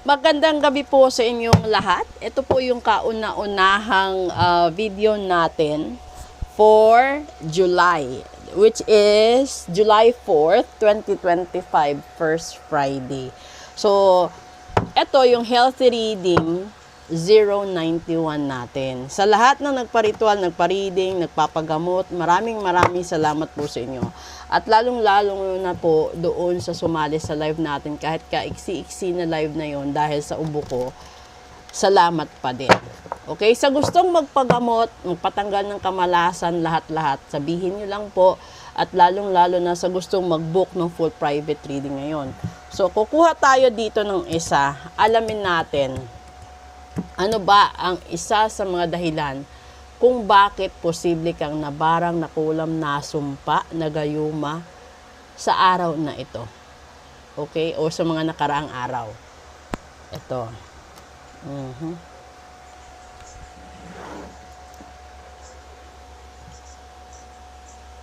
Magandang gabi po sa inyong lahat. Ito po yung kauna-unahang video natin for July, which is July 4th, 2025, first Friday. So, ito yung healthy reading 091 natin. Sa lahat ng nagparitual, nagpa-reading, nagpapagamot, maraming salamat po sa inyo. At lalong-lalong na po doon sa sumali sa live natin, kahit kaiksi-iksi na live na yon dahil sa ubo ko, salamat pa din. Okay, sa gustong magpagamot, magpatanggal ng kamalasan, lahat-lahat, sabihin nyo lang po. At lalong-lalo na sa gustong mag-book ng full private reading ngayon. So, kukuha tayo dito ng isa. Alamin natin, ano ba ang isa sa mga dahilan kung bakit posible kang nabarang, nakulam, nasumpa, nagayuma sa araw na ito. Okay? O sa mga nakaraang araw. Ito.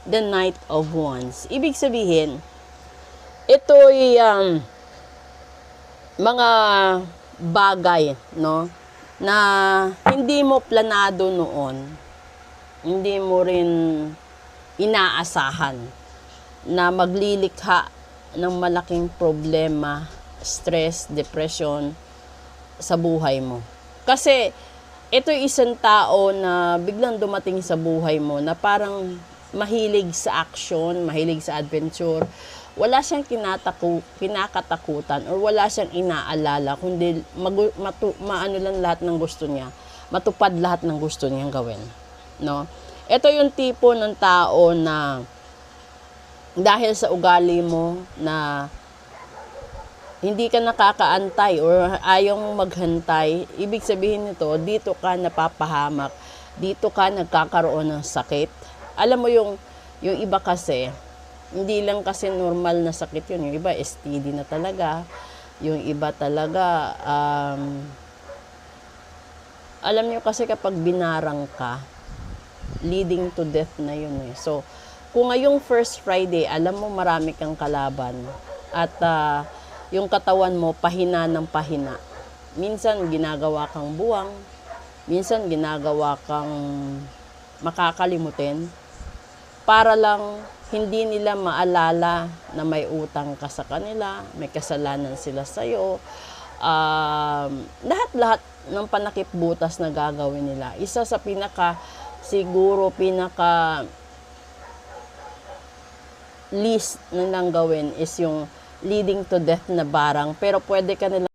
The Knight of Wands. Ibig sabihin, ito'y mga bagay, no, na hindi mo planado noon, hindi mo rin inaasahan na maglilikha ng malaking problema, stress, depression sa buhay mo. Kasi ito'y isang tao na biglang dumating sa buhay mo na parang mahilig sa action, mahilig sa adventure. Wala siyang kinakatakutan or wala siyang inaalala kundi maano lang lahat ng gusto niya, matupad lahat ng gusto niyang gawin, no? Ito yung tipo ng tao na dahil sa ugali mo na hindi ka nakakaantay or ayaw mong maghantay, ibig sabihin nito, dito ka napapahamak, dito ka nagkakaroon ng sakit. Alam mo yung iba kasi, hindi lang kasi normal na sakit yun. Yung iba, STD na talaga. Yung iba talaga, alam nyo kasi kapag binarang ka, leading to death na yun eh. So, kung ngayong first Friday, alam mo marami kang kalaban. At yung katawan mo, pahina ng pahina. Minsan, ginagawa kang buwang. Minsan, ginagawa kang makakalimutin. Para lang hindi nila maalala na may utang ka sa kanila, may kasalanan sila sa'yo. Lahat-lahat ng panakipbutas na gagawin nila. Isa sa siguro pinaka least na lang gawin is yung leading to death na barang. Pero pwede ka nila